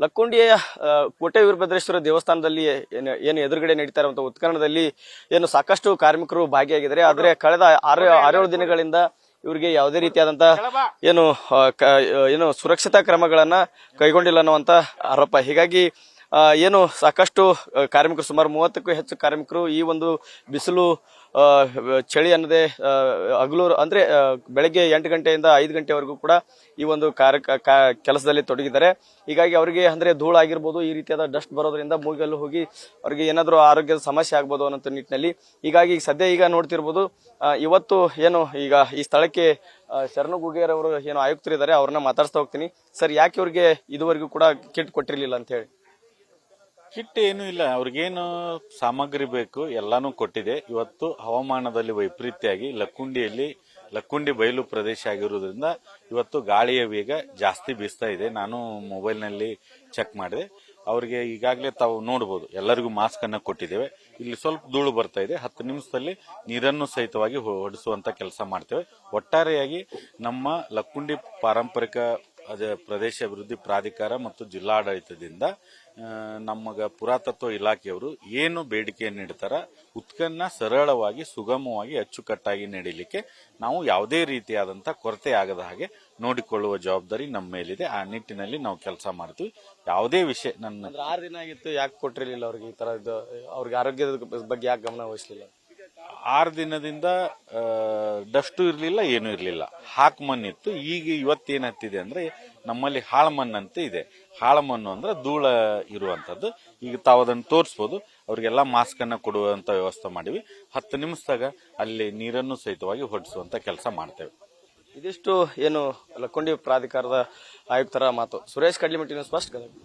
ಲಕ್ಕುಂಡಿಯ ಕೋಟೆ ವೀರಭದ್ರೇಶ್ವರ ದೇವಸ್ಥಾನದಲ್ಲಿ ಏನು ಎದುರುಗಡೆ ನಡೀತಾ ಇರುವಂತಹ ಉತ್ಖನನದಲ್ಲಿ ಏನು ಸಾಕಷ್ಟು ಕಾರ್ಮಿಕರು ಭಾಗಿಯಾಗಿದ್ದಾರೆ. ಆದರೆ ಕಳೆದ 6-7 ದಿನಗಳಿಂದ ಇವರಿಗೆ ಯಾವುದೇ ರೀತಿಯಾದಂತಹ ಏನು ಸುರಕ್ಷತಾ ಕ್ರಮಗಳನ್ನ ಕೈಗೊಂಡಿಲ್ಲ ಅನ್ನುವಂತ ಆರೋಪ. ಹೀಗಾಗಿ ಏನು ಸಾಕಷ್ಟು ಕಾರ್ಮಿಕರು, ಸುಮಾರು 30ಕ್ಕೂ ಹೆಚ್ಚು ಕಾರ್ಮಿಕರು ಈ ಒಂದು ಬಿಸಿಲು ಚಳಿ ಅನ್ನದೆ ಹಗಲು ಅಂದ್ರೆ ಬೆಳಗ್ಗೆ 8 ಗಂಟೆಯಿಂದ 5 ಗಂಟೆವರೆಗೂ ಕೂಡ ಈ ಒಂದು ಕೆಲಸದಲ್ಲಿ ತೊಡಗಿದ್ದಾರೆ. ಹೀಗಾಗಿ ಅವರಿಗೆ ಅಂದ್ರೆ ಧೂಳು ಆಗಿರ್ಬೋದು, ಈ ರೀತಿಯಾದ ಡಸ್ಟ್ ಬರೋದ್ರಿಂದ ಮೂಗಲ್ಲಿ ಹೋಗಿ ಅವರಿಗೆ ಏನಾದರೂ ಆರೋಗ್ಯದ ಸಮಸ್ಯೆ ಆಗ್ಬೋದು ಅನ್ನೋ ನಿಟ್ಟಿನಲ್ಲಿ ಹೀಗಾಗಿ ಸದ್ಯ ಈಗ ನೋಡ್ತಿರ್ಬೋದು. ಇವತ್ತು ಏನು ಈಗ ಈ ಸ್ಥಳಕ್ಕೆ ಶರಣು ಗುಗೇರ್ ಅವರು ಏನು ಆಯುಕ್ತರಿದ್ದಾರೆ, ಅವ್ರನ್ನ ಮಾತಾಡ್ಸ್ತಾ ಹೋಗ್ತೀನಿ. ಸರ್, ಯಾಕೆ ಇವ್ರಿಗೆ ಇದುವರೆಗೂ ಕೂಡ ಕಿಟ್ ಕೊಟ್ಟಿರ್ಲಿಲ್ಲ ಅಂತ ಹೇಳಿ? ಕಿಟ್ ಏನು ಇಲ್ಲ, ಅವ್ರಿಗೇನು ಸಾಮಗ್ರಿ ಬೇಕು ಎಲ್ಲಾನು ಕೊಟ್ಟಿದೆ. ಇವತ್ತು ಹವಾಮಾನದಲ್ಲಿ ವೈಪರೀತ್ಯಾಗಿ ಲಕ್ಕುಂಡಿ ಬಯಲು ಪ್ರದೇಶ ಆಗಿರುವುದರಿಂದ ಇವತ್ತು ಗಾಳಿಯ ವೇಗ ಜಾಸ್ತಿ ಬೀಸ್ತಾ ಇದೆ. ನಾನು ಮೊಬೈಲ್ನಲ್ಲಿ ಚೆಕ್ ಮಾಡಿದೆ. ಅವರಿಗೆ ಈಗಾಗಲೇ ತಾವು ನೋಡಬಹುದು, ಎಲ್ಲರಿಗೂ ಮಾಸ್ಕ್ ಅನ್ನ ಕೊಟ್ಟಿದ್ದೇವೆ. ಇಲ್ಲಿ ಸ್ವಲ್ಪ ಧೂಳು ಬರ್ತಾ ಇದೆ. 10 ನಿಮಿಷದಲ್ಲಿ ನೀರನ್ನು ಸಹಿತವಾಗಿ ಹೊಡಿಸುವಂತ ಕೆಲಸ ಮಾಡ್ತೇವೆ. ಒಟ್ಟಾರೆಯಾಗಿ ನಮ್ಮ ಲಕ್ಕುಂಡಿ ಪಾರಂಪರಿಕ ಪ್ರದೇಶ ಅಭಿವೃದ್ಧಿ ಪ್ರಾಧಿಕಾರ ಮತ್ತು ಜಿಲ್ಲಾಡಳಿತದಿಂದ ನಮಗ ಪುರಾತತ್ವ ಇಲಾಖೆಯವರು ಏನು ಬೇಡಿಕೆಯನ್ನು ನೀಡ್ತಾರ, ಉತ್ಖನನ ಸರಳವಾಗಿ ಸುಗಮವಾಗಿ ಅಚ್ಚುಕಟ್ಟಾಗಿ ನಡೀಲಿಕ್ಕೆ ನಾವು ಯಾವುದೇ ರೀತಿಯಾದಂತಹ ಕೊರತೆ ಆಗದ ಹಾಗೆ ನೋಡಿಕೊಳ್ಳುವ ಜವಾಬ್ದಾರಿ ನಮ್ಮ ಮೇಲಿದೆ. ಆ ನಿಟ್ಟಿನಲ್ಲಿ ನಾವು ಕೆಲಸ ಮಾಡ್ತೀವಿ. ಯಾವುದೇ ವಿಷಯ 6 ದಿನ ಆಗಿತ್ತು, ಯಾಕೆ ಕೊಟ್ಟಿರಲಿಲ್ಲ ಅವ್ರಿಗೆ? ಈ ತರ ಅವ್ರಿಗೆ ಆರೋಗ್ಯದ ಬಗ್ಗೆ ಯಾಕೆ ಗಮನ ವಹಿಸಲಿಲ್ಲ? 6 ದಿನದಿಂದ ಡಸ್ಟು ಇರ್ಲಿಲ್ಲ, ಏನು ಇರ್ಲಿಲ್ಲ, ಹಾಕ್ ಮಣ್ಣಿತ್ತು. ಈಗ ಇವತ್ತೇನ್ ಹತ್ತಿದೆ ಅಂದ್ರೆ ನಮ್ಮಲ್ಲಿ ಹಾಳ ಮಣ್ಣಂತ ಇದೆ. ಹಾಳ ಮಣ್ಣು ಅಂದ್ರೆ ಧೂಳ ಇರುವಂತದ್ದು. ಈಗ ತಾವು ಅದನ್ನು ತೋರಿಸಬಹುದು. ಅವ್ರಿಗೆಲ್ಲ ಮಾಸ್ಕ್ ಅನ್ನ ಕೊಡುವಂತ ವ್ಯವಸ್ಥೆ ಮಾಡಿವಿ. 10 ನಿಮಿಷದಾಗ ಅಲ್ಲಿ ನೀರನ್ನು ಸಹಿತವಾಗಿ ಹೊಡಿಸುವಂತ ಕೆಲಸ ಮಾಡ್ತೇವೆ. ಇದಿಷ್ಟು ಏನು ಲಕ್ಕುಂಡಿ ಪ್ರಾಧಿಕಾರದ ಆಯುಕ್ತರ ಮಾತು. ಸುರೇಶ್ ಕಡ್ಲಿಮಟ್ಟಿ, ಸ್ಪಷ್ಟ ಗದಗ.